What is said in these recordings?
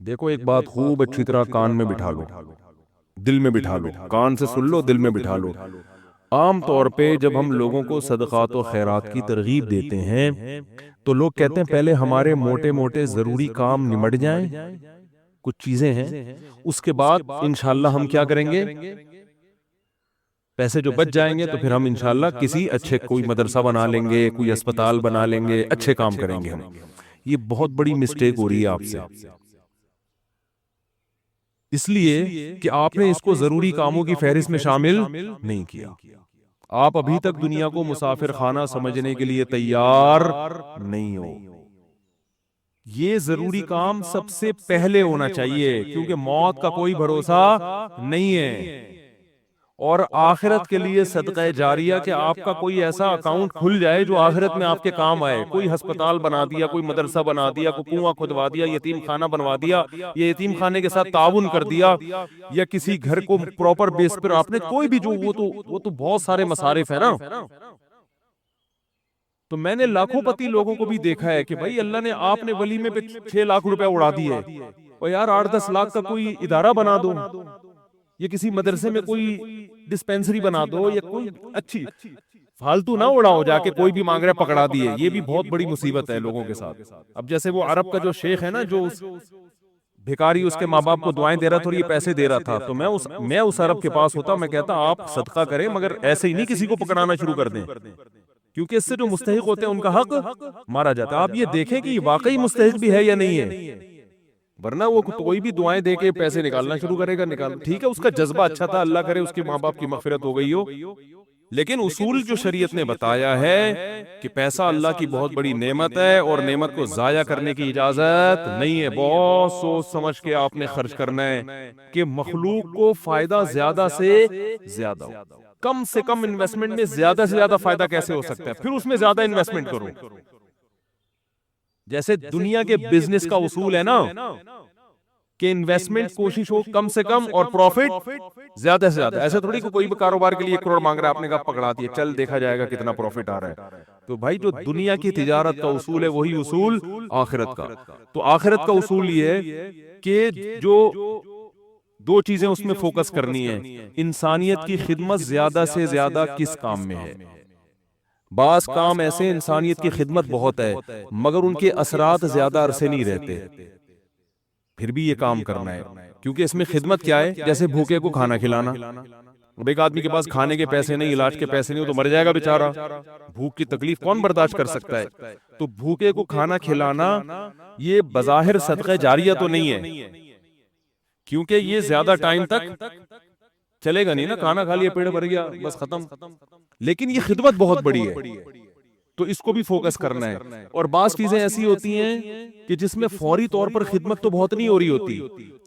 دیکھو ایک بات خوب اچھی طرح کان میں بٹھا لو، دل میں بٹھا لو، کان سے سن لو، دل میں بٹھا لو۔ عام طور پہ جب ہم لوگوں کو صدقات و خیرات کی ترغیب دیتے ہیں تو لوگ کہتے ہیں پہلے ہمارے موٹے موٹے ضروری کام نمٹ جائیں، کچھ چیزیں ہیں، اس کے بعد انشاءاللہ ہم کیا کریں گے، پیسے جو بچ جائیں گے تو پھر ہم انشاءاللہ کسی اچھے کوئی مدرسہ بنا لیں گے، کوئی اسپتال بنا لیں گے، اچھے کام کریں گے ہم۔ یہ بہت بڑی مسٹیک ہو رہی ہے آپ سے، اس لیے کہ آپ نے اس کو ضروری کاموں کی فہرست میں شامل نہیں کیا۔ آپ ابھی تک دنیا کو مسافر خانہ سمجھنے کے لیے تیار نہیں ہو۔ یہ ضروری کام سب سے پہلے ہونا چاہیے، کیونکہ موت کا کوئی بھروسہ نہیں ہے۔ اور آخرت کے لیے صدقہ جاریہ کہ آپ کا کوئی ایسا اکاؤنٹ کھل جائے جو آخرت میں آپ کے کام آئے، کوئی ہسپتال بنا دیا، کوئی مدرسہ بنا دیا، کوئی کنواں کھدوا دیا، یتیم خانہ بنوا دیا، یا یتیم خانے کے ساتھ تعاون کر دیا، یا کسی گھر کو پراپر بیس پر آپ نے کوئی بھی جو وہ تو بہت سارے مصارف ہیں نا۔ تو میں نے لاکھوں پتی لوگوں کو بھی دیکھا ہے کہ بھائی اللہ نے آپ نے ولیمے پہ 6 لاکھ روپے اڑا دیے، اور یار 8-10 لاکھ کا کوئی ادارہ بنا دو، یا کسی مدرسے میں کوئی ڈسپینسری بنا دو، یا کوئی اچھی، فالتو نہ اڑاؤ جا کے کوئی بھی مانگ رہا ہے پکڑا دیے۔ یہ بھی بہت بڑی مصیبت ہے لوگوں کے ساتھ۔ اب جیسے وہ عرب کا جو شیخ ہے نا، جو بھکاری اس کے ماں باپ کو دعائیں دے رہا تھا اور یہ پیسے دے رہا تھا، تو میں اس عرب کے پاس ہوتا، میں کہتا آپ صدقہ کریں مگر ایسے ہی نہیں کسی کو پکڑانا شروع کر دیں، کیونکہ اس سے جو مستحق ہوتے ہیں ان کا حق مارا جاتا ہے۔ آپ یہ دیکھیں کہ یہ واقعی مستحق بھی ہے یا نہیں ہے، ورنہ وہ کوئی بھی دعائیں دے کے پیسے نکالنا شروع کرے گا، ٹھیک ہے اس کا جذبہ اچھا تھا، اللہ کرے اس کے ماں باپ کی مغفرت ہو گئی ہو، لیکن اصول جو شریعت نے بتایا ہے کہ پیسہ اللہ کی بہت بڑی نعمت ہے اور نعمت کو ضائع کرنے کی اجازت نہیں ہے۔ بہت سوچ سمجھ کے آپ نے خرچ کرنا ہے کہ مخلوق کو فائدہ زیادہ سے زیادہ ہو۔ کم سے کم انویسٹمنٹ میں زیادہ سے زیادہ فائدہ کیسے ہو سکتا ہے، پھر اس میں زیادہ انویسٹمنٹ کرو۔ جیسے دنیا کے بزنس کا اصول ہے نا کہ انویسٹمنٹ کوشش ہو کم سے کم اور پروفٹ زیادہ سے زیادہ۔ ایسے تھوڑی کہ کوئی بھی کاروبار کے لیے 1 کروڑ مانگ رہا ہے، آپ نے کہا پکڑا دیا، چل دیکھا جائے گا کتنا پروفٹ آ رہا ہے۔ تو بھائی جو دنیا کی تجارت کا اصول ہے وہی اصول آخرت کا۔ تو آخرت کا اصول یہ ہے کہ جو 2 چیزیں اس میں فوکس کرنی ہے، انسانیت کی خدمت زیادہ سے زیادہ کس کام میں ہے۔ بعض کام ایسے انسانیت کی خدمت بہت ہے مگر ان کے اثرات زیادہ عرصے نہیں رہتے، پھر بھی یہ کام کرنا ہے، کیونکہ اس میں خدمت کیا ہے، جیسے بھوکے کو کھانا کھلانا۔ اب ایک آدمی کے پاس کھانے کے پیسے نہیں، علاج کے پیسے نہیں، وہ تو مر جائے گا بیچارہ، بھوک کی تکلیف کون برداشت کر سکتا ہے؟ تو بھوکے کو کھانا کھلانا یہ بظاہر صدقہ جاریہ تو نہیں ہے، کیونکہ یہ زیادہ ٹائم تک چلے گا نہیں نا، کھانا کھا لیا پیٹ بھر گیا بس ختم، لیکن یہ خدمت بہت بڑی ہے، تو اس کو بھی فوکس کرنا ہے۔ اور بعض چیزیں ایسی ہوتی ہیں کہ جس میں فوری طور پر خدمت تو بہت نہیں ہو رہی ہوتی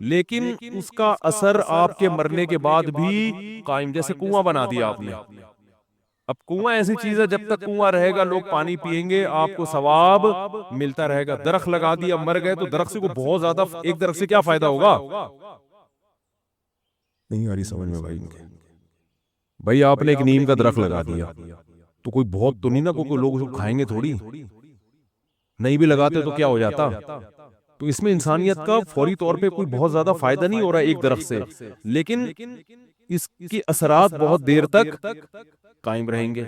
لیکن اس کا اثر آپ کے مرنے کے بعد بھی قائم، جیسے کنواں بنا دیا آپ نے۔ اب کنواں ایسی چیز ہے جب تک کنواں رہے گا لوگ پانی پیئیں گے، آپ کو ثواب ملتا رہے گا۔ درخت لگا دیا، مر گئے تو درخت سے کو بہت زیادہ، ایک درخت سے کیا فائدہ ہوگا؟ نہیں آ رہی سمجھ میں بھائی آپ نے ایک نیم کا درخت لگا دیا تو کوئی بہت تو نہیں نا، کوئی لوگ کھائیں گے تھوڑی، نہیں بھی لگاتے تو کیا ہو جاتا؟ تو اس میں انسانیت کا فوری طور پہ کوئی بہت زیادہ فائدہ نہیں ہو رہا ہے ایک درخت سے، لیکن اس کی اثرات بہت دیر تک قائم رہیں گے۔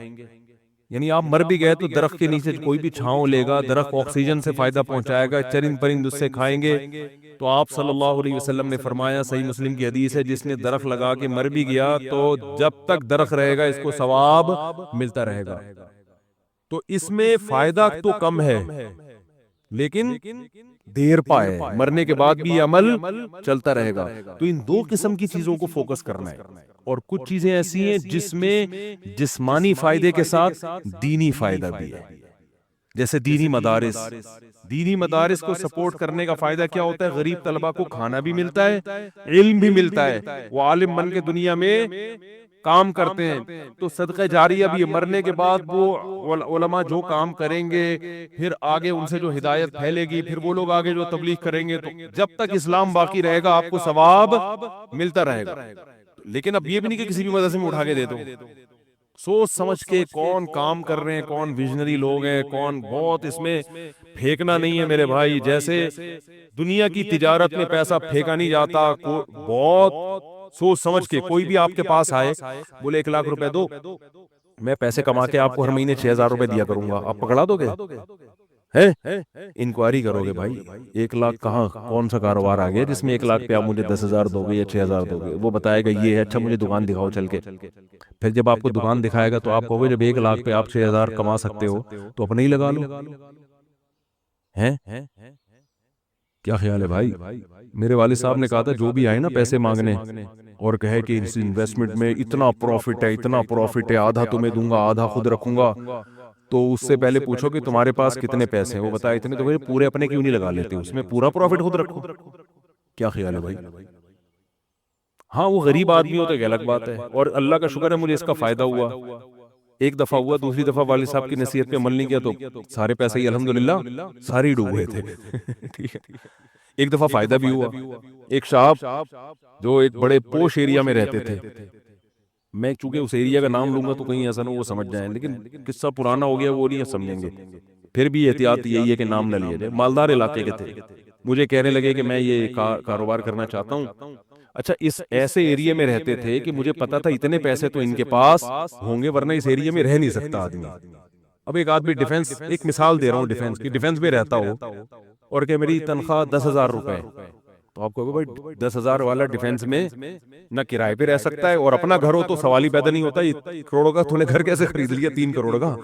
یعنی آپ مر بھی گئے تو درخت کے نیچے کوئی بھی چھاؤں لے گا، درخت آکسیجن سے فائدہ پہنچائے گا، چرند پرند اس سے کھائیں گے۔ تو آپ صلی اللہ علیہ وسلم نے فرمایا، صحیح مسلم کی حدیث ہے، جس نے درخت لگا کے مر بھی گیا تو جب تک درخت رہے گا اس کو ثواب ملتا رہے گا۔ تو اس میں فائدہ تو کم ہے لیکن دیر پائے، مرنے کے بعد بھی یہ عمل چلتا رہے گا۔ تو ان 2 قسم کی چیزوں کو فوکس کرنا ہے، اور کچھ چیزیں ایسی ہیں جس میں جسمانی فائدے کے ساتھ دینی فائدہ بھی ہے، جیسے دینی مدارس۔ دینی مدارس کو سپورٹ کرنے کا فائدہ کیا ہوتا ہے؟ غریب طلبہ کو کھانا بھی ملتا ہے، علم بھی ملتا ہے، وہ عالم بن کے دنیا میں کام کرتے ہیں۔ تو صدقہ جاریہ بھی ہے، مرنے کے بعد وہ علماء جو کام کریں گے پھر آگے ان سے جو ہدایت پھیلے گی، پھر وہ لوگ آگے جو تبلیغ کریں گے، تو جب تک اسلام باقی رہے گا آپ کو ثواب ملتا رہے گا۔ لیکن اب یہ بھی نہیں کہ کسی بھی مدرسے میں اٹھا کے دے دو، سوچ سمجھ کے کون کام کر رہے ہیں، کون ویژنری لوگ ہیں، کون بہت اس میں پھینکنا نہیں ہے میرے بھائی. جیسے دنیا کی تجارت میں پیسہ پھینکا نہیں جاتا، بہت سوچ سمجھ کے. کوئی بھی آپ کے پاس آئے بولے 1 لاکھ روپے دو، میں پیسے کما کے آپ کو ہر مہینے 6,000 روپے دیا کروں گا، آپ پکڑا دو گے؟ ہے انکوائری کرو گے بھائی 1 لاکھ کہاں، کون سا کاروبار آ گیا جس میں 1 لاکھ پہ آپ مجھے 10,000 دو گے یا 6,000 دو گے؟ وہ بتائے گا یہ ہے، اچھا مجھے دکان دکھاؤ چل کے. پھر جب آپ کو دکان دکھائے گا تو آپ کہو گے جب 1 لاکھ پہ آپ 6,000 کما سکتے ہو تو اپنے ہی لگا لو. ہیں کیا خیال ہے بھائی؟ میرے والد صاحب نے کہا تھا جو بھی آئے نا پیسے مانگنے اور کہے کہ اس انویسٹمنٹ میں اتنا پروفٹ ہے، اتنا پروفٹ ہے، آدھا تمہیں دوں گا آدھا خود رکھوں گا، تو اس سے پہلے پوچھو کہ تمہارے پاس کتنے پیسے ہیں. وہ بتائے اتنے، تو پورے اپنے کیوں نہیں لگا لیتے، اس میں پورا پروفٹ خود رکھو. کیا خیال ہے بھائی؟ ہاں وہ غریب آدمی ہو تو ایک الگ بات ہے، اور اللہ کا شکر ہے مجھے اس کا فائدہ ہوا. ایک دفعہ ہوا، دوسری دفعہ والد صاحب کی نصیحت پہ عمل نہیں کیا تو سارے پیسے ہی الحمدللہ سارے ہی ڈوب گئے تھے. ٹھیک ہے. ایک دفعہ فائدہ بھی ہوا. ایک صاحب جو ایک بڑے پوش ایریا میں رہتے تھے، میں چونکہ اس ایریا کا نام لوں گا تو کہیں ایسا نہ وہ سمجھ جائیں، لیکن قصہ پرانا ہو گیا وہ نہیں سمجھیں گے، پھر بھی احتیاط یہی ہے کہ نام نہ لیے جائے. مالدار علاقے کے تھے، مجھے کہنے لگے کہ میں یہ کاروبار کرنا چاہتا ہوں. اچھا اس ایسے ایریا میں رہتے تھے کہ مجھے پتا تھا اتنے پیسے تو ان کے پاس ہوں گے ورنہ اس ایریا میں رہ نہیں سکتا آدمی. اب ایک آدمی ڈیفنس، ایک مثال دے رہا ہوں ڈیفنس کی، ڈیفنس میں رہتا ہو اور کہ میری تنخواہ 10,000 روپے، تو آپ کہو گے بھائی 10,000 والا ڈیفنس میں نہ کرائے پہ رہ سکتا ہے اور اپنا گھر ہو تو سوال ہی پیدا نہیں ہوتا. یہ کروڑوں کا تو نے گھر کیسے خرید لیا 3 کروڑ کا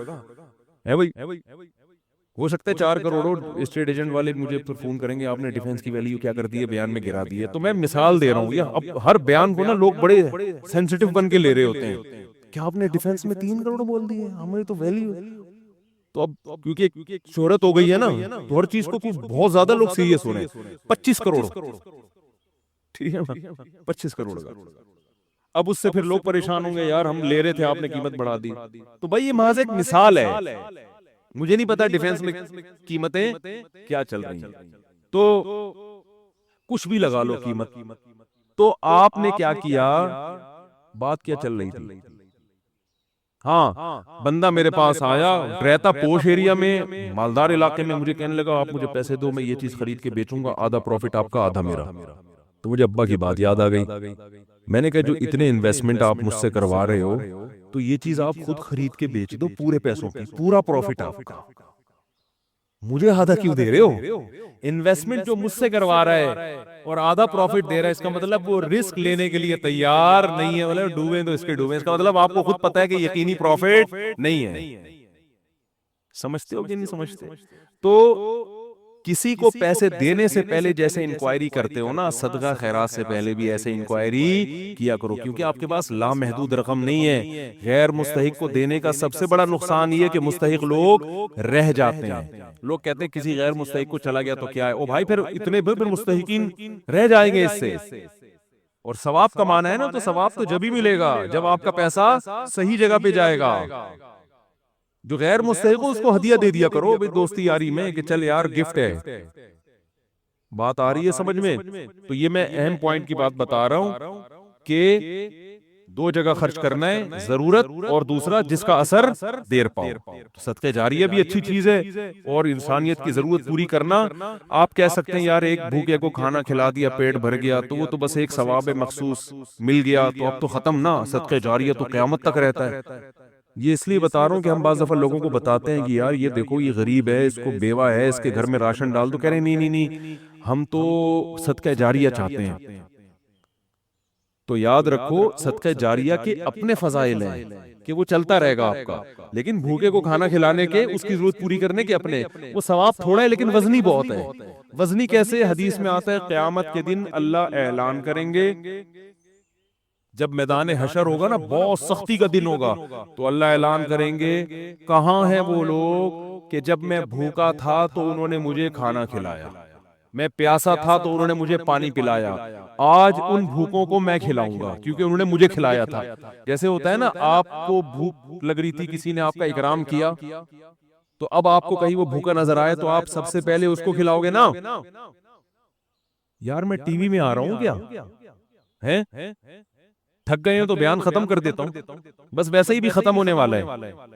ہے بھائی؟ ہو سکتا ہے 4 کروڑ. اسٹیٹ ایجنٹ والے مجھے پھر فون کریں گے آپ نے ڈیفنس کی ویلیو کیا کر دی ہے، بیان میں گرا دی ہے. تو میں مثال دے رہا ہوں، یہ اب ہر بیان کو نا لوگ بڑے سینسیٹیو بن کے لے رہے ہوتے ہیں. کیا آپ نے ڈیفنس میں 3 کروڑ بول دیے، ہمیں تو ویلیو. تو اب کیونکہ شہرت ہو گئی ہے نا تو ہر چیز کو بہت زیادہ لوگ سیریس ہو رہے ہیں. 25 کروڑ، ٹھیک ہے نا، 25 کروڑ کا. اب اس سے پھر لوگ پریشان ہوں گے یار ہم لے رہے تھے آپ نے قیمت بڑھا دی. تو بھائی یہ محض ایک مثال ہے، مجھے نہیں پتا ڈیفنس میں قیمتیں کیا چل رہی ہیں، تو کچھ بھی لگا لو قیمت. تو آپ نے کیا کیا، بات کیا چل رہی تھی. ہاں بندہ میرے پاس آیا، رہتا پوش ایریا میں، مالدار علاقے میں، مجھے کہنے لگا آپ مجھے پیسے دو میں یہ چیز خرید کے بیچوں گا، آدھا پروفٹ آپ کا آدھا میرا. تو مجھے ابا کی بات یاد آ گئی. میں نے کہا جو اتنے انویسٹمنٹ آپ مجھ سے کروا رہے ہو تو یہ چیز آپ خود خرید کے بیچ دو پورے پیسوں کی، پورا پروفٹ آپ کا، مجھے آدھا کیوں دے رہے ہو؟ انویسٹمنٹ جو مجھ سے کروا رہا ہے اور آدھا پروفٹ دے رہا ہے، اس کا مطلب وہ رسک لینے کے لیے تیار نہیں ہے. مطلب ڈوبیں تو اس کے ڈوبیں، اس کا مطلب آپ کو خود پتا ہے کہ یقینی پروفٹ نہیں ہے. سمجھتے ہو کہ نہیں سمجھتے؟ تو کسی کو پیسے دینے سے پہلے جیسے انکوائری کرتے ہو نا، صدقہ خیرات سے پہلے بھی ایسے انکوائری کیا کرو، کیونکہ آپ کے پاس لامحدود رقم نہیں ہے. غیر مستحق کو دینے کا سب سے بڑا نقصان یہ کہ مستحق لوگ رہ جاتے ہیں. لوگ کہتے ہیں کسی غیر مستحق کو چلا گیا تو کیا ہے، او بھائی پھر اتنے پھر مستحقین رہ جائیں گے اس سے. اور ثواب کمانا ہے نا تو ثواب تو جب ہی ملے گا جب آپ کا پیسہ صحیح جگہ پہ جائے گا. جو غیر مستحق ہو اس کو ہدیہ دے دیا کرو دوستی یاری میں کہ چل یار گفٹ ہے. بات آ رہی ہے سمجھ میں؟ تو یہ میں اہم پوائنٹ کی بات بتا رہا ہوں کہ 2 جگہ خرچ کرنا ہے، ضرورت اور دوسرا جس کا اثر دیر پاؤ. صدقہ جاریہ بھی اچھی چیز ہے اور انسانیت کی ضرورت پوری کرنا. آپ کہہ سکتے ہیں یار ایک بھوکے کو کھانا کھلا دیا پیٹ بھر گیا تو وہ تو بس ایک ثواب مخصوص مل گیا تو اب تو ختم نا، صدقہ جاریہ تو قیامت تک رہتا ہے. یہ اس لیے بتا رہا ہوں کہ ہم بعض دفعہ لوگوں کو بتاتے ہیں کہ یار یہ دیکھو یہ غریب ہے، اس کو بیوہ ہے، اس کے گھر میں راشن ڈال دو، کہہ رہے ہیں نہیں ہم تو صدقہ جاریہ چاہتے ہیں. تو یاد رکھو صدقہ جاریہ کے اپنے فضائل ہیں کہ وہ چلتا رہے گا آپ کا، لیکن بھوکے کو کھانا کھلانے کے، اس کی ضرورت پوری کرنے کے اپنے، وہ ثواب تھوڑا ہے لیکن وزنی بہت ہے. وزنی کیسے؟ حدیث میں آتا ہے قیامت کے دن اللہ اعلان کریں گے، جب میدان حشر ہوگا نا بہت سختی کا دن ہوگا تو اللہ اعلان کریں گے کہاں ہیں وہ لوگ کہ جب میں بھوکا تھا تو انہوں نے مجھے کھانا کھلایا، میں پیاسا تھا تو انہوں نے مجھے پانی پلایا، آج ان بھوکوں کو میں کھلاؤں گا کیونکہ انہوں نے مجھے کھلایا تھا. جیسے ہوتا ہے نا آپ کو بھوک لگ رہی تھی، کسی نے آپ کا اکرام کیا تو اب آپ کو کہیں وہ بھوکا نظر آئے تو آپ سب سے پہلے اس کو کھلاؤ گے نا. یار میں ٹی وی میں آ رہا ہوں کیا ہے؟ تھک گئے ہیں تو بیان ختم کر دیتا ہوں، بس ویسے ہی بھی ختم ہونے والا ہے۔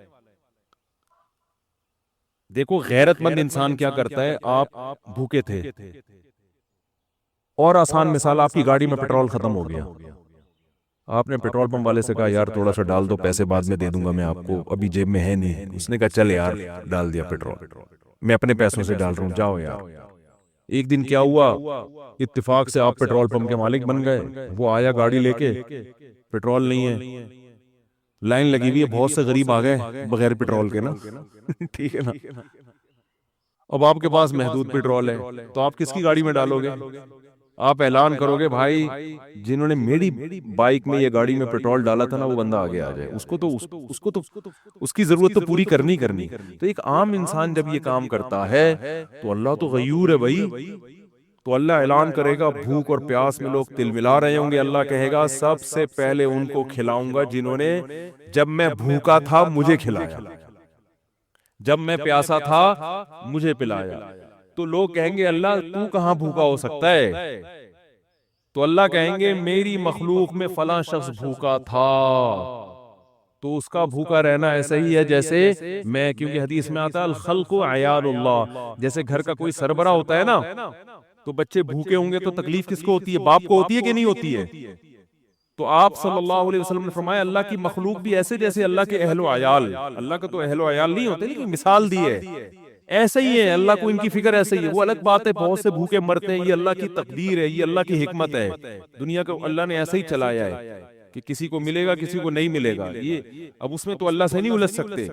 دیکھو غیرت مند انسان کیا کرتا ہے، آپ بھوکے تھے اور آسان مثال، آپ کی گاڑی میں پیٹرول ختم ہو گیا، آپ نے پیٹرول پمپ والے سے کہا یار تھوڑا سا ڈال دو، پیسے بعد میں دے دوں گا میں آپ کو، ابھی جیب میں ہے نہیں۔ اس نے کہا چل یار ڈال دیا پیٹرول، میں اپنے پیسوں سے ڈال رہا ہوں، جاؤ یار۔ ایک دن کیا ہوا، اتفاق سے آپ پیٹرول پمپ کے مالک بن گئے، وہ آیا گاڑی لے کے، پیٹرول نہیں ہے، لائن لگی ہوئی ہے، بہت سے غریب آ گئے بغیر پیٹرول کے نا ٹھیک ہے نا، اب آپ کے پاس محدود پیٹرول ہے تو آپ کس کی گاڑی میں ڈالو گے؟ آپ اعلان کرو گے بھائی جنہوں نے میری بائک میں یہ گاڑی میں پیٹرول ڈالا تھا نا وہ بندہ آگے آ جائے، اس کو تو اس کی ضرورت تو پوری کرنی کرنی۔ تو ایک عام انسان جب یہ کام کرتا ہے تو اللہ تو غیور ہے بھائی، تو اللہ اعلان کرے گا بھوک اور پیاس میں لوگ تل ملا رہے ہوں گے، اللہ کہے گا سب سے پہلے ان کو کھلاؤں گا جنہوں نے جب میں بھوکا تھا مجھے کھلایا، جب میں پیاسا تھا مجھے پلایا۔ تو لوگ کہیں گے اللہ تو کہاں بھوکا ہو سکتا ہے؟ تو اللہ کہیں گے میری مخلوق میں فلاں شخص بھوکا تھا، تو اس کا بھوکا رہنا ایسا ہی ہے جیسے میں، کیونکہ حدیث میں آتا ہے الخلق عیال اللہ، جیسے گھر کا کوئی سربراہ ہوتا ہے نا تو بچے بھوکے ہوں گے تو تکلیف کس کو ہوتی ہے؟ باپ کو ہوتی ہے کہ نہیں ہوتی ہے؟ تو آپ صلی اللہ علیہ وسلم نے فرمایا اللہ کی مخلوق بھی ایسے جیسے اللہ کے اہل و عیال، اللہ کا تو اہل و عیال نہیں ہوتے لیکن مثال دی ہے ایسا ہی ہے، اللہ کو ان کی فکر ایسا ہی ہے۔ وہ الگ بات ہے بہت سے بھوکے مرتے ہیں، یہ اللہ کی تقدیر ہے، یہ اللہ کی حکمت ہے، دنیا کو اللہ نے ایسا ہی چلایا ہے کہ کسی کو ملے گا کسی کو نہیں ملے گا، یہ اب اس میں تو اللہ سے نہیں الجھ سکتے۔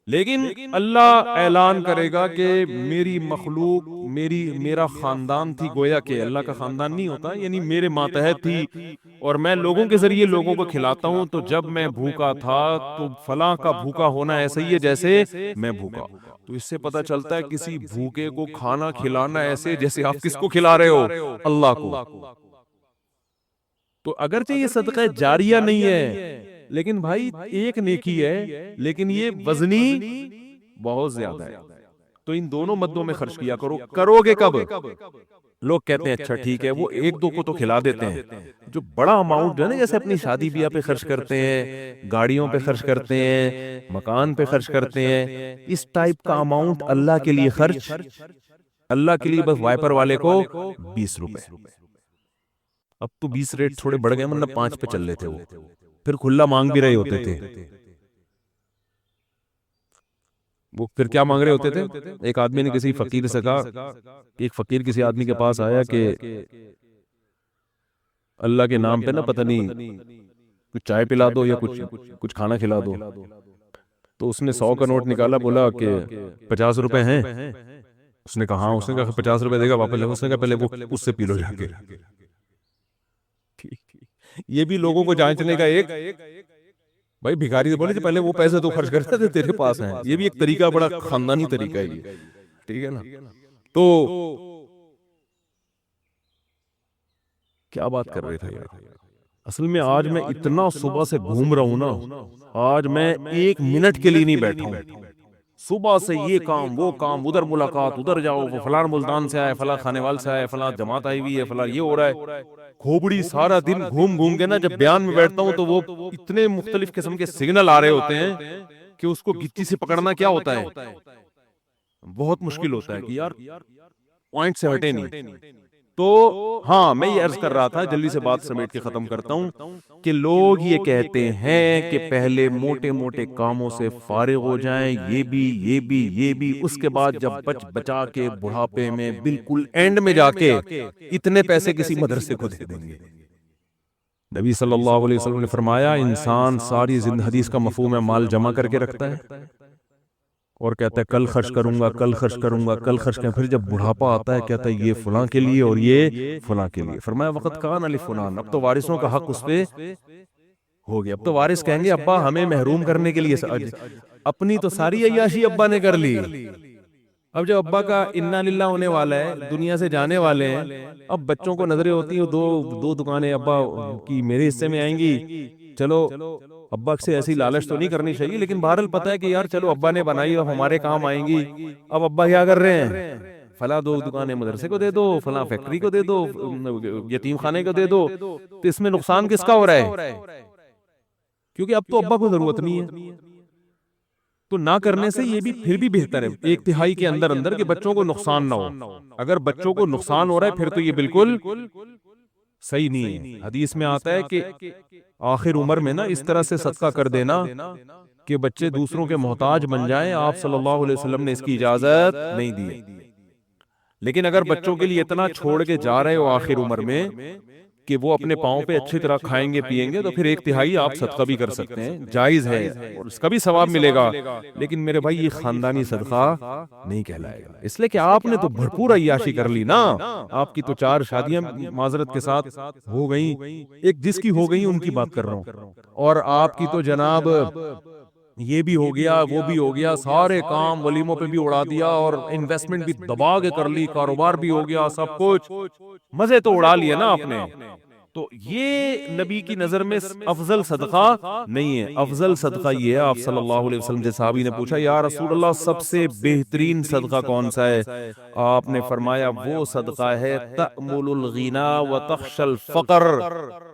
لیکن اللہ اعلان کرے گا کہ میری مخلوق میرا خاندان تھی، گویا کہ اللہ کا خاندان نہیں ہوتا، یعنی میرے ماتحت تھی اور میں لوگوں کے ذریعے لوگوں کو کھلاتا ہوں، تو جب میں بھوکا تھا تو فلاں کا بھوکا ہونا ایسا ہی ہے جیسے میں بھوکا۔ تو اس سے پتہ چلتا ہے کسی بھوکے کو کھانا کھلانا ایسے جیسے آپ کس کو کھلا رہے ہو؟ اللہ کو۔ تو اگرچہ یہ صدقہ جاریہ نہیں ہے لیکن بھائی ایک نیکی ہے، لیکن یہ وزنی بہت زیادہ ہے، تو ان دونوں مدوں میں خرچ کیا کرو۔ کرو گے کب؟ لوگ کہتے ہیں اچھا ٹھیک ہے وہ ایک دو کو تو کھلا دیتے ہیں، جو بڑا اماؤنٹ جو ہے نا جیسے اپنی شادی بیاہ پہ خرچ کرتے ہیں، گاڑیوں پہ خرچ کرتے ہیں، مکان پہ خرچ کرتے ہیں، اس ٹائپ کا اماؤنٹ اللہ کے لیے خرچ، اللہ کے لیے بس وائپر والے کو 20 روپے، اب تو 20 ریٹ تھوڑے بڑھ گئے ورنہ 5 پہ چل رہے تھے، وہ پھر کھلا مانگ بھی رہے ہوتے تھے۔ وہ پھر کیا مانگ رہے ہوتے تھے؟ ایک آدمی نے کسی فقیر سے کہا، ایک فقیر کسی آدمی کے پاس آیا کہ اللہ کے نام پہ نا پتہ نہیں کچھ چائے پلا دو یا کچھ کھانا کھلا دو۔ تو اس نے 100 کا نوٹ نکالا، بولا کہ 50 روپے ہیں؟ اس نے کہا ہاں، اس نے کہا 50 روپے دے گا واپس لے، اس نے کہا پہلے وہ اس سے پی لو جا کے۔ یہ بھی لوگوں کو جانچنے کا ایک بھائی بھکاری سے بولے کہ پہلے وہ پیسے تو خرچ کرتے تھے تیرے پاس ہیں، یہ بھی ایک طریقہ، بڑا خاندانی طریقہ ہے یہ، ٹھیک ہے نا۔ تو کیا بات کر رہے تھے یار؟ اصل میں آج میں اتنا صبح سے گھوم رہا ہوں نا، آج میں 1 منٹ کے لیے نہیں بیٹھا ہوں، صبح سے یہ کام وہ کام، ادھر ملاقات ادھر جاؤ، وہ فلاں ملتان سے آئے، فلاں خانے وال سے آئے، فلاں جماعت آئی ہوئی ہے، فلاں یہ ہو رہا ہے، کھوپڑی سارا دن گھوم گھوم کے نا جب بیان میں بیٹھتا ہوں تو وہ اتنے مختلف قسم کے سگنل آ رہے ہوتے ہیں کہ اس کو گچی سے پکڑنا کیا ہوتا ہے، بہت مشکل ہوتا ہے کہ یار پوائنٹ سے ہٹے نہیں۔ تو ہاں میں یہ عرض کر رہا تھا، جلدی سے بات سمیٹ کے ختم کرتا ہوں، کہ لوگ یہ کہتے ہیں کہ پہلے موٹے موٹے کاموں سے فارغ ہو جائیں، یہ بھی، اس کے بعد جب بچا کے بڑھاپے میں بالکل اینڈ میں جا کے اتنے پیسے کسی مدرسے کو دے دیں گے۔ نبی صلی اللہ علیہ وسلم نے فرمایا انسان ساری زندگی، حدیث کا مفہوم ہے، مال جمع کر کے رکھتا ہے اور کہتا ہے کل خرچ کروں گا، کل خرچ کروں گا، کل خرچ کروں گا، پھر جب بڑھاپا آتا ہے کہتا ہے یہ فلاں کے لیے اور یہ فلاں کے لیے۔ فرمایا وقت کان علی فلان، اب تو وارثوں کا حق اس پہ ہو گیا، اب تو وارث کہیں گے ابا ہمیں محروم کرنے کے لیے اپنی تو ساری عیاشی ابا نے کر لی، اب جب ابا کا انا للہ ہونے والا ہے، دنیا سے جانے والے ہیں، اب بچوں کو نظریں ہوتی ہیں دو دکانیں ابا کی میرے حصے میں آئیں گی، چلو ابا سے ایسی لالچ تو نہیں کرنی چاہیے، لیکن بہرحال پتہ ہے کہ یار چلو ابا نے بنائی اب ہمارے کام آئیں گی۔ اب ابا کیا کر رہے ہیں؟ فلاں دو دکانیں مدرسے کو دے دو، فلاں فیکٹری کو دے دو، یتیم خانے کو دے دو، تو اس میں نقصان کس کا ہو رہا ہے؟ کیونکہ اب تو ابا کو ضرورت نہیں ہے، تو نہ کرنے سے یہ بھی پھر بھی بہتر ہے 1/3 کے اندر اندر کہ بچوں کو نقصان نہ ہو۔ اگر بچوں کو نقصان ہو رہا ہے پھر تو یہ بالکل صحیح نہیں ہے۔ حدیث میں آتا ہے کہ آخر عمر میں نا اس طرح سے صدقہ کر دینا کہ بچے دوسروں کے محتاج بن جائیں، آپ صلی اللہ علیہ وسلم نے اس کی اجازت نہیں دی۔ لیکن اگر بچوں کے لیے اتنا چھوڑ کے جا رہے ہو آخر عمر میں کہ وہ اپنے پاؤں پہ اچھی طرح کھائیں گے پیئیں گے، تو پھر 1/3 آپ صدقہ بھی کر سکتے ہیں، جائز ہے اور اس کا بھی ثواب ملے گا۔ لیکن میرے بھائی یہ خاندانی صدقہ نہیں کہلائے گا، اس لیے کہ آپ نے تو بھرپور عیاشی کر لی نا، آپ کی تو 4 شادیاں معذرت کے ساتھ ہو گئیں، ایک جس کی ہو گئیں ان کی بات کر رہا ہوں، اور آپ کی تو جناب یہ بھی ہو گیا وہ بھی ہو گیا، سارے کام ولیموں پہ بھی اڑا دیا اور انویسٹمنٹ بھی دبا کے کر لی، کاروبار بھی ہو گیا، سب کچھ مزے تو اڑا لیے نا آپ نے۔ تو یہ نبی کی نظر میں افضل صدقہ نہیں ہے۔ افضل صدقہ یہ ہے، آپ صلی اللہ علیہ وسلم سے صحابی نے پوچھا یا رسول اللہ سب سے بہترین صدقہ کون سا ہے؟ آپ نے فرمایا وہ صدقہ ہے تأمل الغنا وتخشى الفقر،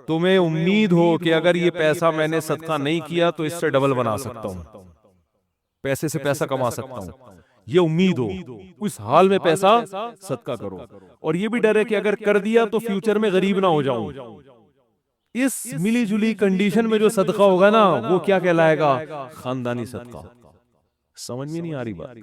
تمہیں امید ہو کہ اگر یہ پیسہ میں نے صدقہ نہیں کیا تو اس سے ڈبل بنا سکتا ہوں، پیسے سے پیسہ کما سکتا ہوں، یہ امید ہو، اس حال میں پیسہ صدقہ کرو، اور یہ بھی ڈر ہے کہ اگر کر دیا تو فیوچر میں غریب نہ ہو جاؤں۔ اس ملی جلی کنڈیشن میں جو صدقہ ہوگا نا وہ کیا کہلائے گا؟ خاندانی صدقہ۔ سمجھ میں نہیں آ رہی بات؟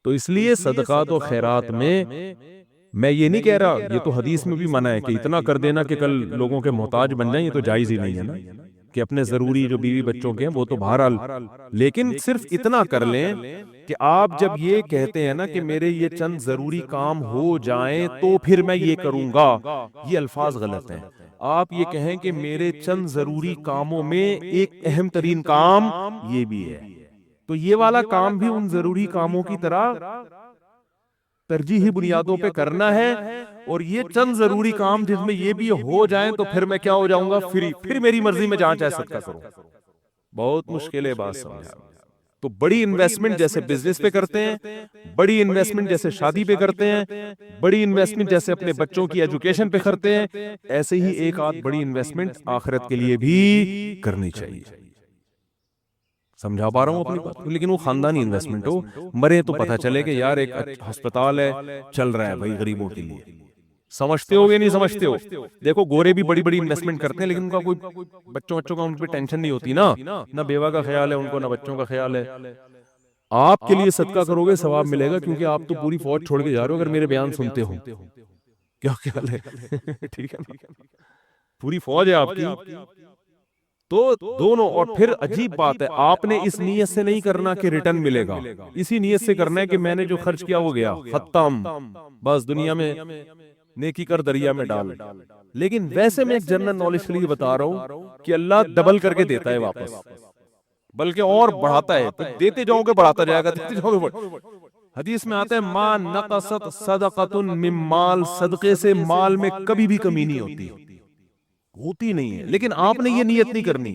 تو اس لیے صدقات و خیرات میں یہ نہیں کہہ رہا، یہ تو حدیث میں بھی منع ہے کہ اتنا کر دینا کہ کل لوگوں کے محتاج بن جائیں، یہ تو جائز ہی نہیں ہے نا، کہ اپنے ضروری جو بیوی بچوں کے ہیں وہ تو بہرحال، لیکن صرف اتنا کر لیں کہ آپ جب یہ کہتے ہیں نا کہ میرے یہ چند ضروری کام ہو جائیں تو پھر میں یہ کروں گا، یہ الفاظ غلط ہیں۔ آپ یہ کہیں کہ میرے چند ضروری کاموں میں ایک اہم ترین کام یہ بھی ہے، تو یہ والا کام بھی ان ضروری کاموں کی طرح ترجیحی بنیادوں پہ کرنا ہے، اور یہ چند ضروری کام جس میں یہ بھی ہو جائیں تو پھر میں کیا ہو جاؤں گا؟ فری، پھر میری مرضی میں جہاں چاہے صدقہ کروں۔ بہت مشکل ہے بات سمجھا۔ تو بڑی انویسٹمنٹ جیسے بزنس پہ کرتے ہیں، بڑی انویسٹمنٹ جیسے شادی پہ کرتے ہیں، بڑی انویسٹمنٹ جیسے اپنے بچوں کی ایجوکیشن پہ کرتے ہیں، ایسے ہی ایک آدھ بڑی انویسٹمنٹ آخرت کے لیے بھی کرنی چاہیے۔ سمجھا پا رہا ہوں اپنی بات؟ لیکن وہ خاندانی انویسٹمنٹ ہو، مرے تو پتہ چلے کہ یار ایک ہسپتال ہے چل رہا ہے بھائی غریبوں کے لیے۔ سمجھتے ہو گے نہیں سمجھتے ہو؟ دیکھو گورے بھی بڑی بڑی انویسٹمنٹ کرتے ہیں لیکن ان کا کوئی بچوں کا ان پہ ٹینشن نہیں ہوتی نا، نہ بیوہ کا خیال ہے ان کو، نہ بچوں کا خیال ہے۔ آپ کے لیے صدقہ کرو گے ثواب ملے گا، کیونکہ آپ تو پوری فوج چھوڑ کے جا رہے ہو اگر میرے بیان سنتے ہو۔ کیا خیال ہے؟ ٹھیک ہے نا، پوری فوج ہے آپ کی، تو دونوں۔ اور پھر عجیب بات ہے، آپ نے اس نیت سے نہیں کرنا کہ ریٹرن ملے گا، اسی نیت سے کرنا ہے کہ میں نے جو خرچ کیا وہ گیا، ختم، بس دنیا میں نیکی کر دریا میں ڈال۔ لیکن ویسے میں ایک جنرل نالج کے لیے بتا رہا ہوں کہ اللہ ڈبل کر کے دیتا ہے واپس، بلکہ اور بڑھاتا ہے، تو دیتے جاؤ گے بڑھاتا جائے گا، دیتے جاؤ گے۔ حدیث میں آتا ہے ما نقصت صدقۃ من مال، صدقے سے مال میں کبھی بھی کمی نہیں ہوتی نہیں ہے۔ لیکن آپ نے یہ نیت نہیں کرنی،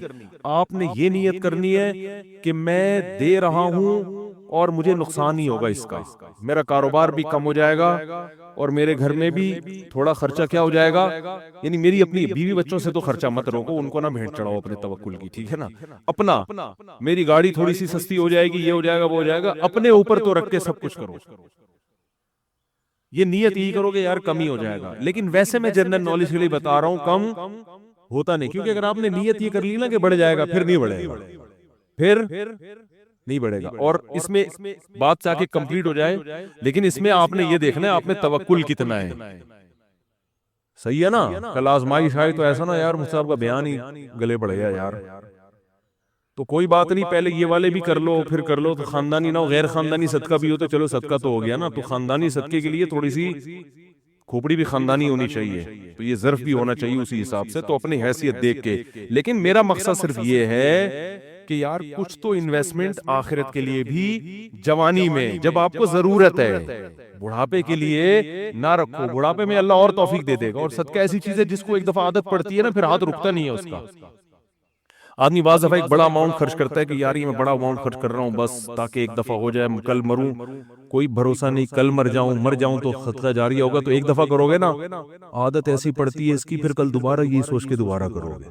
آپ نے یہ نیت کرنی ہے کہ میں دے رہا ہوں اور مجھے نقصان نہیں ہوگا اس کا، میرا کاروبار بھی کم ہو جائے گا اور میرے گھر میں بھی تھوڑا خرچہ کیا ہو جائے گا، یعنی میری اپنی بیوی بچوں سے تو خرچہ مت روکو، ان کو نہ بھیٹ چڑھاؤ اپنے توکل کی، ٹھیک ہے نا، اپنا، میری گاڑی تھوڑی سی سستی ہو جائے گی، یہ ہو جائے گا وہ ہو جائے گا، اپنے اوپر تو رکھ کے سب کچھ کرو، یہ نیت یہی کرو کہ یار کم ہی ہو جائے گا۔ لیکن ویسے میں جنرل نالج کے لیے بتا رہا ہوں کم ہوتا نہیں، کیونکہ اگر آپ نے نیت یہ کر لی نا کہ بڑھ جائے گا، پھر نہیں بڑھے گا، پھر نہیں بڑھے گا۔ اور اس میں بات چاہ کے کمپلیٹ ہو جائے، لیکن اس میں آپ نے یہ دیکھنا ہے آپ میں توکل کتنا ہے، صحیح ہے نا؟ کل آزمائش آئی تو ایسا نا یار مصعب کا بیان ہی گلے پڑ گیا یار، تو کوئی بات نہیں، پہلے یہ والے بھی کر لو پھر کر لو، تو خاندانی نہ ہو، غیر خاندانی صدقہ بھی ہو تو چلو صدقہ تو ہو گیا نا، تو خاندانی صدقے کے لیے تھوڑی سی کھوپڑی بھی خاندانی ہونی چاہیے، تو یہ ظرف بھی ہونا چاہیے اسی حساب سے، تو اپنی حیثیت دیکھ کے۔ لیکن میرا مقصد صرف یہ ہے کہ یار کچھ تو انویسٹمنٹ آخرت کے لیے بھی جوانی میں جب آپ کو ضرورت ہے، بڑھاپے کے لیے نہ رکھو، بڑھاپے میں اللہ اور توفیق دے دے گا۔ اور صدقہ ایسی چیز ہے جس کو ایک دفعہ عادت پڑتی ہے نا پھر ہاتھ رکتا نہیں ہے اس کا۔ آدمی بعض دفعہ ایک بڑا اماؤنٹ خرچ کرتا ہے کہ یار یہ میں بڑا اماؤنٹ خرچ کر رہا ہوں بس تاکہ ایک دفعہ ہو جائے، کل مروں کوئی بھروسہ نہیں، کل مر جاؤں تو صدقہ جاریہ ہوگا، تو ایک دفعہ کرو گے نا عادت ایسی پڑتی ہے اس کی، پھر کل دوبارہ یہی سوچ کے دوبارہ کرو گے۔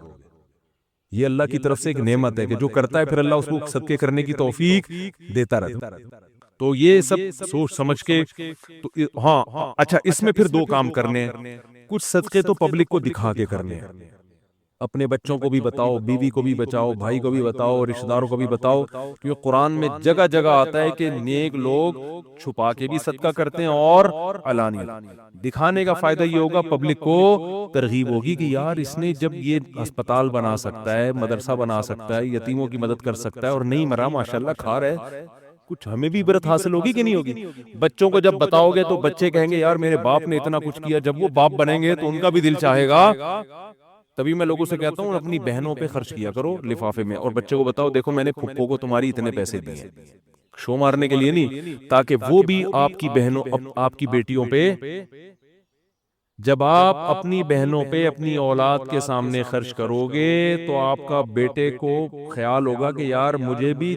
یہ اللہ کی طرف سے ایک نعمت ہے کہ جو کرتا ہے پھر اللہ اس کو صدقے کرنے کی توفیق دیتا رہتا ہے۔ تو یہ سب سوچ سمجھ کے ہاں اچھا، اس میں پھر دو کام کرنے ہیں، کچھ صدقے تو پبلک کو دکھا کے کرنے ہیں، اپنے بچوں کو بھی بتاؤ، بیوی کو بھی بچاؤ، بھائی کو بھی بتاؤ، رشتہ داروں کو بھی بتاؤ، کیونکہ قرآن میں جگہ جگہ آتا ہے کہ نیک لوگ چھپا کے بھی صدقہ کرتے ہیں اور علانیہ۔ دکھانے کا فائدہ یہ ہوگا پبلک کو ترغیب ہوگی کہ یار اس نے جب یہ ہسپتال بنا سکتا ہے، مدرسہ بنا سکتا ہے، یتیموں کی مدد کر سکتا ہے اور نہیں مرا ماشاءاللہ کھا رہے، کچھ ہمیں بھی عبرت حاصل ہوگی کہ نہیں ہوگی؟ بچوں کو جب بتاؤ گے تو بچے کہیں گے یار میرے باپ نے اتنا کچھ کیا، جب وہ باپ بنیں گے تو ان کا بھی دل چاہے گا۔ تبھی میں لوگوں سے کہتا ہوں اپنی بہنوں پہ خرچ کیا کرو لفافے میں، اور بچے کو بتاؤ دیکھو میں نے پھپھو کو تمہاری اتنے پیسے دیے، شو مارنے کے لیے نہیں، تاکہ وہ بھی آپ کی بہنوں آپ کی بیٹیوں پہ، جب آپ اپنی بہنوں پہ اپنی اولاد کے سامنے خرچ کرو گے تو آپ کا بیٹے کو خیال ہوگا کہ یار مجھے بھی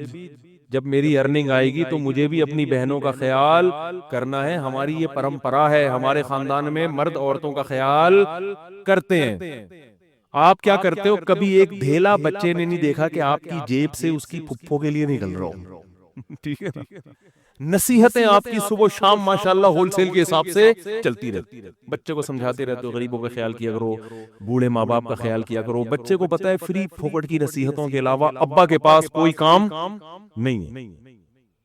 جب میری ارننگ آئے گی تو مجھے بھی اپنی بہنوں کا خیال کرنا ہے، ہماری یہ پرمپرا ہے، ہمارے خاندان میں مرد عورتوں کا خیال کرتے ہیں۔ آپ کیا کرتے ہو؟ کبھی ایک دھیلا بچے نے نہیں دیکھا کہ آپ کی جیب سے اس کی پھپھو کے لیے نکل رہا ہوں، ٹھیک ہے نا؟ نصیحتیں آپ کی صبح شام ماشاءاللہ ہول سیل کے حساب سے چلتی رہتی، بچے کو سمجھاتے رہتے ہو غریبوں کا خیال کیا کرو، بوڑھے ماں باپ کا خیال کیا کرو۔ بچے کو پتا ہے فری پھوکٹ کی نصیحتوں کے علاوہ ابا کے پاس کوئی کام نہیں ہے،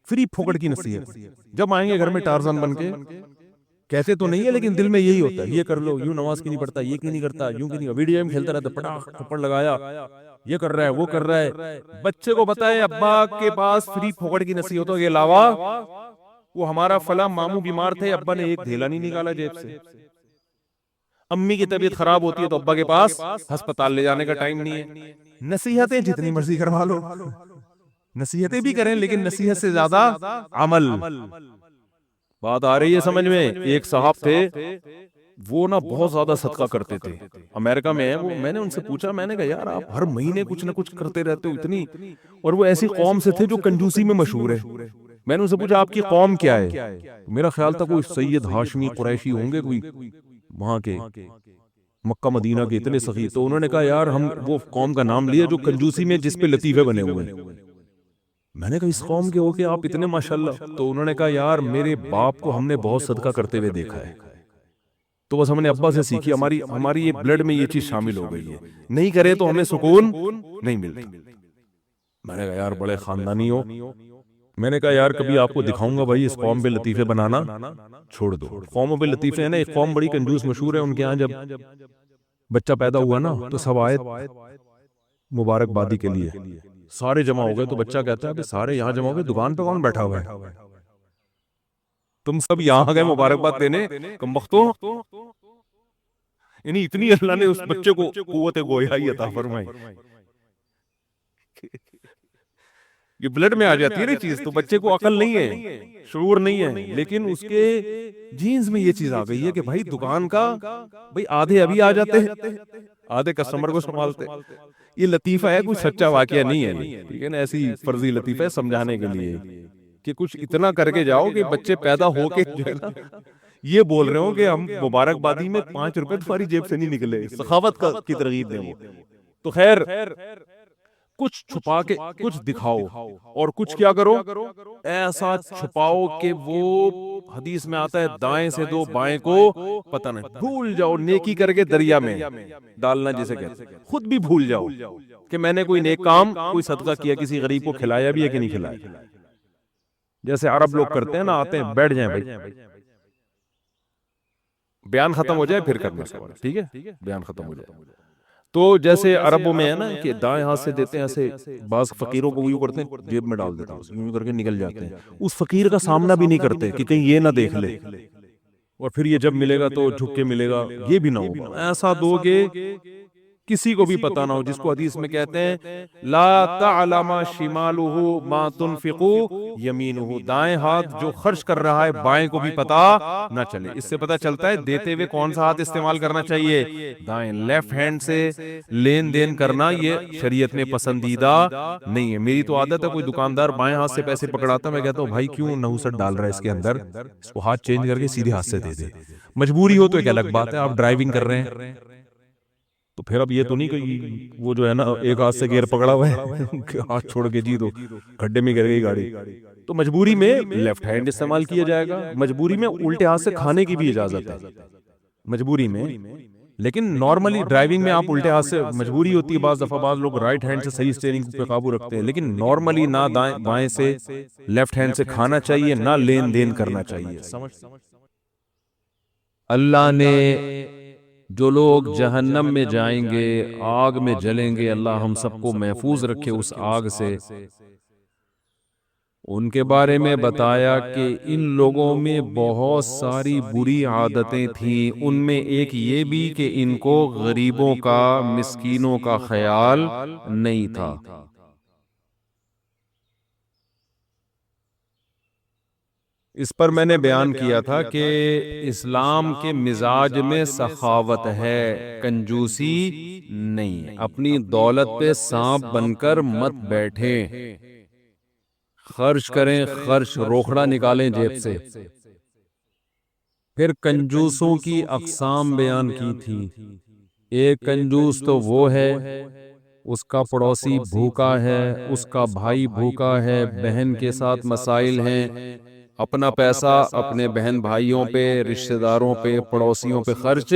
فری پھوکٹ کی نصیحت۔ جب آئیں گے گھر میں ٹارزن بن کے، کہتے تو نہیں ہے لیکن دل میں یہی ہوتا ہے، یہ کر لو، یوں نماز کی نہیں پڑھتا، یہ کیوں نہیں کرتا، یوں کی نہیں، ویڈیو گیم کھیلتا رہتا، پٹاخ تھپڑ لگایا، یہ کر رہا ہے وہ کر رہا ہے۔ بچے کو پتا ہے ابا کے پاس فری پھوکٹ کی نصیحتوں کے علاوہ، وہ ہمارا فلاں ماموں بیمار تھے، ابا نے ایک دھیلا نہیں نکالا جیب سے۔ امی کی طبیعت خراب ہوتی ہے تو ابا کے پاس ہسپتال لے جانے کا ٹائم نہیں ہے۔ نصیحتیں جتنی مرضی کروا لو، نصیحتیں بھی کریں لیکن نصیحت سے زیادہ عمل۔ بات آ رہی ہے سمجھ میں؟ ایک صاحب تھے وہ نا بہت زیادہ صدقہ کرتے تھے، امریکہ میں ہے وہ، میں نے ان سے پوچھا، میں نے کہا یار آپ ہر مہینے کچھ نہ کچھ کرتے رہتے ہو اتنی، اور وہ ایسی قوم سے تھے جو کنجوسی میں مشہور ہے۔ میں نے ان سے پوچھا آپ کی قوم کیا ہے؟ میرا خیال تھا کوئی سید ہاشمی قریشی ہوں گے، کوئی وہاں کے مکہ مدینہ کے اتنے سخی۔ تو انہوں نے کہا یار ہم وہ قوم کا نام لیا جو کنجوسی میں جس پہ لطیفے بنے ہوئے ہیں۔ میں نے کہا اس قوم کے ہو کے آپ اتنے ماشاءاللہ؟ تو انہوں نے کہا یار میرے باپ کو ہم نے بہت صدقہ کرتے ہوئے دیکھا ہے، تو بس ہم نے ابا سے سیکھی، ہماری یہ بلڈ میں یہ چیز شامل ہو گئی ہے، نہیں کرے تو ہمیں سکون نہیں ملتا۔ میں نے کہا یار بڑے خاندانی ہو۔ میں نے کہا یار کبھی آپ کو دکھاؤں گا بھائی اس قوم پہ لطیفے بنانا چھوڑ دو۔ قوموں پہ لطیفے ہیں نا، ایک قوم بڑی کنجوس مشہور ہے، ان کے ہاں جب بچہ پیدا ہوا نا تو سب آئے مبارکبادی کے لیے، سارے جمع ہو گئے، تو بچہ کہتا ہے کہ سارے یہاں جمع ہو گئے، دکان پہ کون بیٹھا ہوا ہے؟ تم سب یہاں گئے مبارکباد دینے، کم بختو۔ یعنی اتنی اللہ نے اس بچے کو قوت گویائی عطا فرمائی، یہ بلڈ میں آ جاتی ہے نا چیز، تو بچے کو عقل نہیں ہے، شعور نہیں ہے، لیکن اس کے جینز میں یہ چیز آ گئی ہے کہ بھائی دکان کا بھائی آدھے ابھی آ جاتے ہیں، آدھے کسٹمر کو سنبھالتے۔ یہ لطیفہ ہے، کوئی سچا واقعہ نہیں ہے، ٹھیک ہے نا، ایسی فرضی لطیفہ ہے سمجھانے کے لیے کہ کچھ اتنا کر کے جاؤ کہ بچے پیدا ہو کے جو ہے نا یہ بول رہے ہوں کہ ہم مبارکبادی میں 5 روپے تمہاری جیب سے نہیں نکلے، سخاوت کی ترغیب دیں وہ۔ تو خیر کچھ چھپا کے کچھ دکھاؤ، اور کچھ کیا کرو ایسا چھپاؤ کہ وہ حدیث میں آتا ہے دائیں سے دو بائیں کو پتہ نہیں، بھول جاؤ، نیکی کر کے دریا میں ڈالنا جسے کہتے ہیں، خود بھی بھول جاؤ کہ میں نے کوئی نیک کام کوئی صدقہ کیا، کسی غریب کو کھلایا بھی ہے کہ نہیں کھلایا۔ جیسے عرب لوگ کرتے ہیں نا، آتے ہیں بیٹھ جائیں بھائی، بیان ختم ہو جائے پھر کرنا سوال، ٹھیک ہے، بیان ختم ہو جائے۔ تو جیسے عربوں میں ہے نا کہ دائیں ہاتھ سے دیتے ہیں، ایسے بعض فقیروں کو یوں کرتے ہیں جیب میں ڈال دیتے ہیں، یوں کر کے نکل جاتے ہیں، اس فقیر کا سامنا بھی نہیں کرتے کہ کہیں یہ نہ دیکھ لے، اور پھر یہ جب ملے گا تو جھک کے ملے گا، یہ بھی نہ ہو۔ ایسا دو گے کسی کو بھی پتا نہ ہو، جس کو حدیث میں کہتے ہیں لا تعلم شمالہ ما تنفق یمینہ، دائیں ہاتھ جو خرچ کر رہا ہے بائیں کو بھی پتا نہ چلے۔ اس سے پتا چلتا ہے دیتے ہوئے کون سا ہاتھ استعمال کرنا چاہیے، دائیں۔ لیفٹ ہینڈ سے لین دین کرنا یہ شریعت میں پسندیدہ نہیں ہے۔ میری تو عادت ہے کوئی دکاندار بائیں ہاتھ سے پیسے پکڑاتا میں کہتا ہوں بھائی کیوں نحوست ڈال رہا ہے اس کے اندر، اس کو ہاتھ چینج کر کے سیدھے ہاتھ سے دے دے۔ مجبوری ہو تو ایک الگ بات ہے، آپ ڈرائیونگ کر رہے ہیں تو پھر اب یہ تو نہیں کہ وہ جو ہے نا ایک ہاتھ سے گیئر پکڑا ہوا ہے ہاتھ چھوڑ کے جی تو گڈھے میں گر گئی گاڑی، تو مجبوری میں لیفٹ ہینڈ استعمال کیا جائے گا۔ مجبوری میں الٹے ہاتھ سے کھانے کی بھی اجازت ہے مجبوری میں، لیکن نارملی ڈرائیونگ میں آپ الٹے ہاتھ سے مجبوری ہوتی ہے، بعض دفعہ بعض لوگ رائٹ ہینڈ سے صحیح اسٹیئرنگ پہ قابو رکھتے ہیں، لیکن نارملی نہ دائیں بائیں سے لیفٹ ہینڈ سے کھانا چاہیے، نہ لین دین کرنا چاہیے۔ اللہ نے جو لوگ جہنم میں جائیں گے، آگ میں جلیں گے، اللہ ہم سب کو محفوظ رکھے اس آگ سے، ان کے بارے میں بتایا کہ ان لوگوں میں بہت ساری بری عادتیں تھیں، ان میں ایک یہ بھی کہ ان کو غریبوں کا، مسکینوں کا خیال نہیں تھا۔ اس پر میں نے بیان کیا تھا کہ اسلام کے مزاج میں سخاوت ہے، کنجوسی نہیں۔ اپنی دولت پہ سانپ بن کر مت بیٹھیں، خرچ کریں، خرچ روکھڑا نکالیں جیب سے۔ پھر کنجوسوں کی اقسام بیان کی تھی۔ ایک کنجوس تو وہ ہے اس کا پڑوسی بھوکا ہے، اس کا بھائی بھوکا ہے، بہن کے ساتھ مسائل ہیں، اپنا پیسہ اپنے بہن بھائیوں پہ، رشتہ داروں پہ، پڑوسیوں پہ خرچ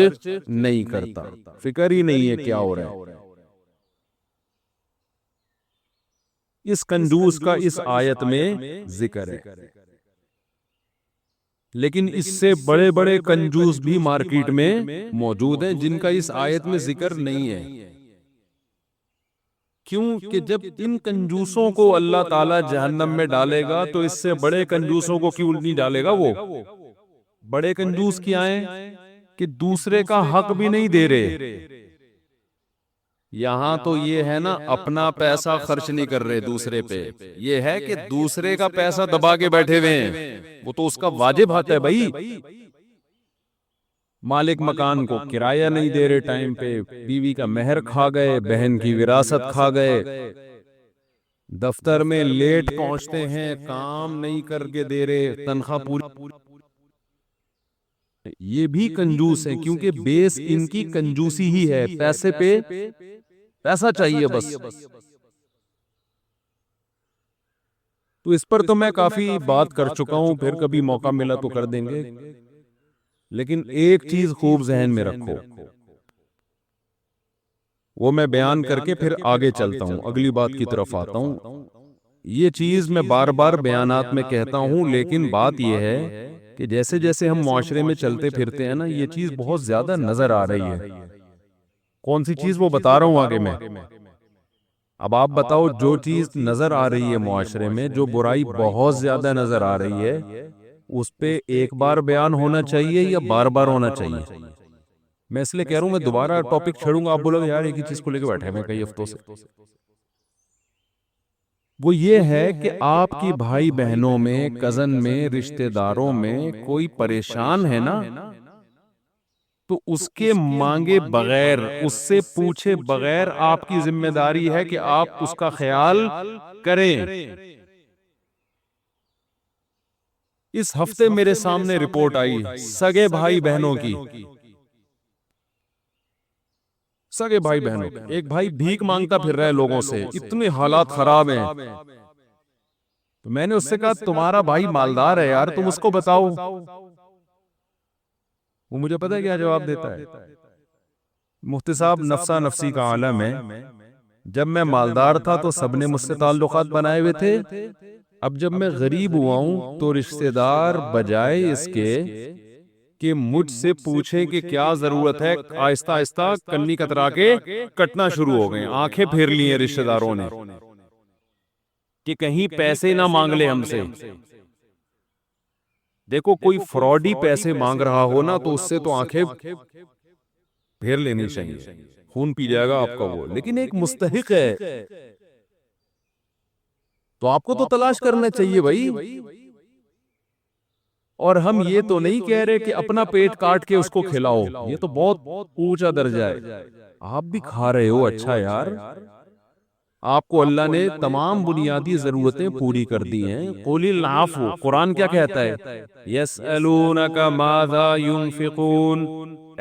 نہیں کرتا، فکر ہی نہیں ہے کیا ہو رہا ہے۔ اس کنجوس کا اس آیت میں ذکر ہے، لیکن اس سے بڑے بڑے کنجوس بھی مارکیٹ میں موجود ہیں جن کا اس آیت میں ذکر نہیں ہے۔ کیوں کہ جب ان کنجوسوں کو اللہ تعالیٰ جہنم میں ڈالے گا تو اس سے بڑے کنجوسوں کو کیوں نہیں ڈالے گا؟ وہ بڑے کنجوس کیا ہیں کہ دوسرے کا حق بھی نہیں دے رہے۔ یہاں تو یہ ہے نا اپنا پیسہ خرچ نہیں کر رہے دوسرے پہ، یہ ہے کہ دوسرے کا پیسہ دبا کے بیٹھے ہوئے ہیں، وہ تو اس کا واجب حق ہے بھائی۔ مالک مکان کو کرایہ نہیں دے رہے ٹائم پہ، بیوی کا مہر کھا گئے، بہن کی وراثت کھا گئے، دفتر میں لیٹ پہنچتے ہیں، کام نہیں کر کے دے رہے، تنخواہ پوری، یہ بھی کنجوس ہیں کیونکہ بیس ان کی کنجوسی ہی ہے، پیسے پہ پیسہ چاہیے بس۔ تو اس پر تو میں کافی بات کر چکا ہوں، پھر کبھی موقع ملا تو کر دیں گے، لیکن ایک چیز خوب ذہن میں رکھو، وہ میں بیان کر کے پھر آگے چلتا ہوں، اگلی بات کی طرف آتا ہوں۔ یہ چیز میں بار بار بیانات میں کہتا ہوں، لیکن بات یہ ہے کہ جیسے جیسے ہم معاشرے میں چلتے پھرتے ہیں نا، یہ چیز بہت زیادہ نظر آ رہی ہے۔ کون سی چیز وہ بتا رہا ہوں آگے میں۔ اب آپ بتاؤ، جو چیز نظر آ رہی ہے معاشرے میں، جو برائی بہت زیادہ نظر آ رہی ہے، اس پہ ایک بار بیان ہونا چاہیے یا بار بار ہونا چاہیے؟ میں اس لیے کہہ رہا ہوں، میں دوبارہ ٹاپک چھیڑوں گا، آپ بولو گے یار ایک ہی چیز کو لے کے بیٹھے میں کئی ہفتوں سے۔ وہ یہ ہے کہ آپ کی بھائی بہنوں میں، کزن میں، رشتہ داروں میں کوئی پریشان ہے نا، تو اس کے مانگے بغیر، اس سے پوچھے بغیر آپ کی ذمہ داری ہے کہ آپ اس کا خیال کریں۔ اس ہفتے میرے سامنے رپورٹ آئی سگے بھائی بہنوں کی، سگے بھائی بہنوں کی، ایک بھائی بھیک مانگتا پھر رہا ہے لوگوں سے، اتنے حالات خراب ہیں۔ تو میں نے اس سے کہا تمہارا بھائی مالدار ہے یار، تم اس کو بتاؤ۔ وہ مجھے پتہ ہے کیا جواب دیتا ہے؟ مفتی صاحب نفسا نفسی کا عالم ہے، جب میں مالدار تھا تو سب نے مجھ سے تعلقات بنائے ہوئے تھے، اب جب میں غریب ہوا ہوں تو رشتہ دار بجائے اس کے کہ مجھ سے پوچھے کہ کیا ضرورت ہے، آہستہ آہستہ کنی کترا کے کٹنا شروع ہو گئے، آنکھیں پھیر لی ہیں رشتہ داروں نے کہ کہیں پیسے نہ مانگ لے ہم سے۔ دیکھو کوئی فراڈی پیسے مانگ رہا ہو نا تو اس سے تو آنکھیں پھیر لینی چاہیے، خون پی جائے گا آپ کا وہ، لیکن ایک مستحق ہے تو آپ کو تو تلاش کرنا چاہیے بھائی. اور ہم یہ تو نہیں کہہ رہے کہ اپنا پیٹ کاٹ کے اس کو کھلاؤ، یہ تو بہت اونچا درجہ ہے. آپ بھی کھا رہے ہو، اچھا یار، آپ کو اللہ نے تمام بنیادی ضرورتیں پوری کر دی ہیں. قُلِ الْعَفْوَ، قرآن کیا کہتا ہے؟ يَسْأَلُونَكَ مَاذَا يُنْفِقُونَ،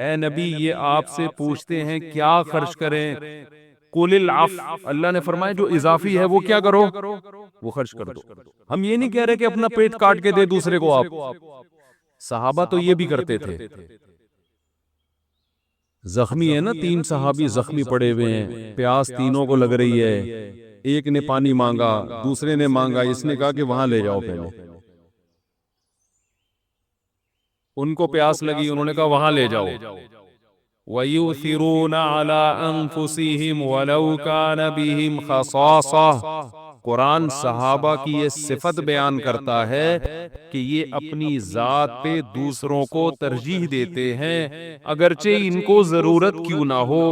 اے نبی یہ آپ سے پوچھتے ہیں کیا خرچ کریں. قُلِ الْعَفْوَ، اللہ نے فرمایا جو اضافی ہے وہ کیا کرو، وہ خرچ کر دو. ہم یہ نہیں کہہ رہے کہ اپنا پیٹ کاٹ کے دے دوسرے کو آپ. صحابہ تو یہ بھی کرتے تھے. زخمی ہے نا، 3 صحابی زخمی پڑے ہوئے ہیں، پیاس تینوں کو لگ رہی ہے. ایک نے پانی مانگا، دوسرے نے مانگا، اس نے کہا کہ وہاں لے جاؤ پہلے. ان کو پیاس لگی، انہوں نے کہا وہاں لے جاؤ. وَيُؤْثِرُونَ عَلَىٰ أَنفُسِهِمْ وَلَوْ كَانَ بِهِمْ خَصَاصَةٌ. قرآن صحابہ کی یہ صفت بیان کرتا ہے کہ یہ اپنی ذات پہ دوسروں کو ترجیح دیتے ہیں اگرچہ ان کو ضرورت کیوں نہ ہو.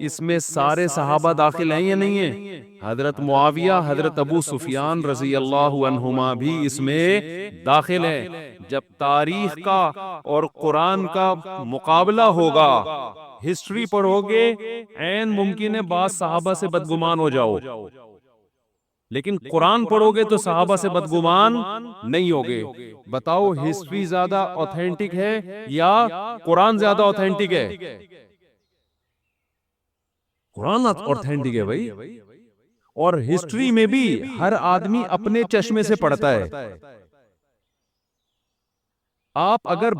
اس میں سارے صحابہ داخل ہیں یا نہیں ہیں؟ حضرت معاویہ، حضرت ابو سفیان رضی اللہ عنہما بھی اس میں داخل ہیں. جب تاریخ کا اور قرآن کا مقابلہ ہوگا، ہسٹری پڑھو گے، عین ممکن ہے بعض صحابہ سے بدگمان ہو جاؤ، لیکن قرآن پڑھو گے تو صحابہ سے بدگمان نہیں ہوگے. بتاؤ ہسٹری زیادہ اوتھینٹک ہے یا قرآن زیادہ اوتھینٹک ہے؟ قرآن اوتھینٹک ہے بھائی. اور ہسٹری میں بھی ہر آدمی اپنے چشمے سے پڑھتا ہے. آپ اگر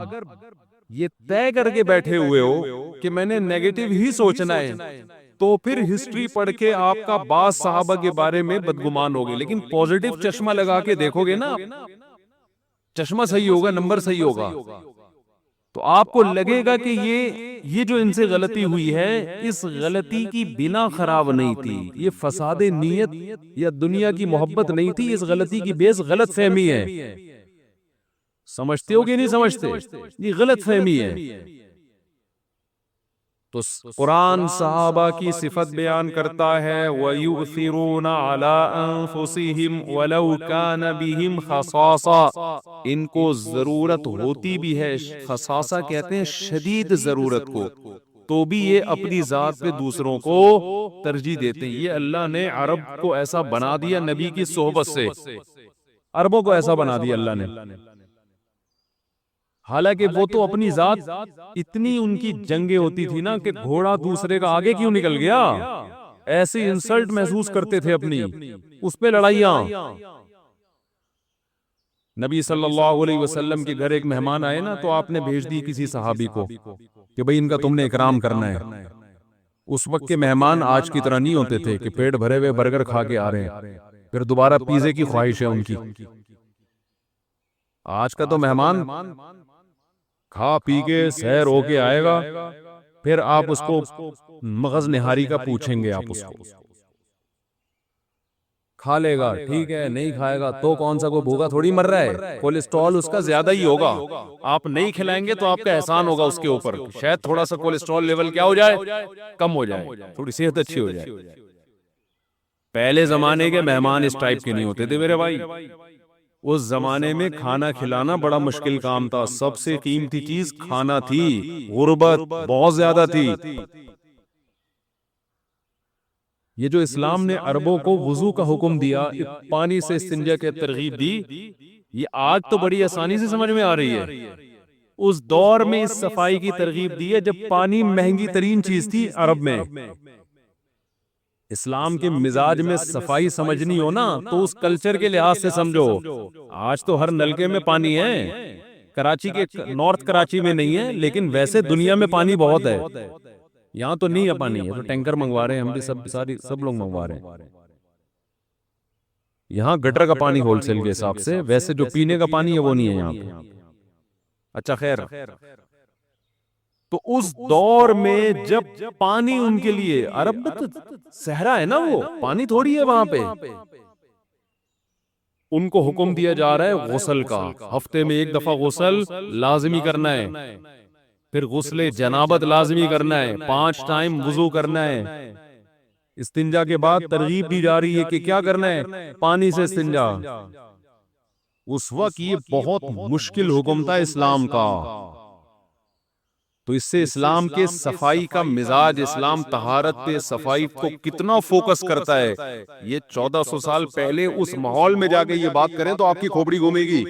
یہ طے کر کے بیٹھے ہوئے ہو کہ میں نے نیگیٹو ہی سوچنا ہے تو پھر ہسٹری پڑھ کے آپ کا بعض صحابہ کے بارے میں بدگمان ہوگی. لیکن پوزیٹو چشمہ لگا کے دیکھو گے نا، چشمہ صحیح ہوگا، نمبر صحیح ہوگا، تو آپ کو لگے گا کہ یہ جو ان سے غلطی ہوئی ہے، اس غلطی کی بنا خراب نہیں تھی، یہ فساد نیت یا دنیا کی محبت نہیں تھی، اس غلطی کی بیس غلط فہمی ہے. سمجھتے ہو کہ نہیں سمجھتے؟ یہ غلط فہمی ہے. تو قرآن صحابہ کی صفت بیان کرتا ہے وَيُؤْثِرُونَ عَلَىٰ أَنفُسِهِمْ وَلَوْ كَانَ بِهِمْ خَصَاصَةٌ. ان کو ضرورت ہوتی بھی ہے، خصاصہ کہتے ہیں شدید ضرورت کو، تو بھی یہ اپنی ذات پہ دوسروں کو ترجیح دیتے ہیں. یہ اللہ نے عرب کو ایسا بنا دیا نبی کی صحبت سے، عربوں کو ایسا بنا دیا اللہ نے. حالانکہ وہ تو اپنی ذات، اتنی ان کی جنگیں ہوتی تھی نا کہ گھوڑا دوسرے کا آگے کیوں نکل گیا، ایسی انسلٹ محسوس کرتے تھے اپنی، اس پہ لڑائیاں. نبی صلی اللہ علیہ وسلم کے گھر ایک مہمان آئے نا، تو آپ نے بھیج دی کسی صحابی کو کہ بھئی ان کا تم نے اکرام کرنا ہے. اس وقت کے مہمان آج کی طرح نہیں ہوتے تھے کہ پیٹ بھرے ہوئے برگر کھا کے آ رہے ہیں پھر دوبارہ پیزے کی خواہش ہے ان کی. آج کا تو مہمان کھا پی کے سیر ہو کے آئے گا، پھر آپ اس کو مغز نہاری کا پوچھیں گے، آپ اس کو کھا لے گا ٹھیک ہے، نہیں کھائے گا تو کون سا کوئی بھوکا تھوڑی مر رہا ہے، کولیسٹرول اس کا زیادہ ہی ہوگا. آپ نہیں کھلائیں گے تو آپ کا احسان ہوگا اس کے اوپر، شاید تھوڑا سا کولیسٹرول لیول کیا ہو جائے، کم ہو جائے، تھوڑی صحت اچھی ہو جائے. پہلے زمانے کے مہمان اس ٹائپ کے نہیں ہوتے تھے میرے بھائی. اس زمانے میں کھانا کھلانا بڑا مشکل کام تھا، سب سے قیمتی چیز کھانا تھی، غربت بہت زیادہ تھی. یہ جو اسلام نے عربوں کو وضو کا حکم دیا، پانی سے استنجا کے ترغیب دی، یہ آج تو بڑی آسانی سے سمجھ میں آ رہی ہے. اس دور میں اس صفائی کی ترغیب دی ہے جب پانی مہنگی ترین چیز تھی عرب میں. اسلام کے مزاج میں صفائی سمجھنی ہو نا تو اس کلچر کے لحاظ سے سمجھو. آج تو ہر نلکے میں پانی ہے، کراچی کے نارتھ کراچی میں نہیں ہے، لیکن ویسے دنیا میں پانی بہت ہے. یہاں تو نہیں ہے پانی، ہے تو ٹینکر منگوا رہے ہیں ہم بھی، سب لوگ منگوا رہے ہیں. یہاں گٹر کا پانی ہول سیل کے حساب سے، ویسے جو پینے کا پانی ہے وہ نہیں ہے یہاں پہ. اچھا خیر، تو اس دور میں جب پانی ان کے لیے، عرب میں تو صحرا ہے نا، وہ پانی تھوڑی ہے وہاں پہ، ان کو حکم دیا جا رہا ہے غسل کا، ہفتے میں 1 دفعہ غسل لازمی کرنا ہے. پھر غسل جنابت لازمی کرنا ہے، 5 ٹائم وضو کرنا ہے۔ استنجا کے بعد ترغیب دی جا رہی ہے کہ کیا کرنا ہے؟ پانی سے استنجا۔ اس وقت یہ بہت مشکل حکم تھا اسلام کا، تو اس سے اسلام کے صفائی کا مزاج، اسلام طہارت پہ صفائی کو کتنا فوکس کرتا ہے۔ یہ 1400 سال پہلے اس ماحول میں جا کے یہ بات کریں تو آپ کی کھوپڑی گھومے گی۔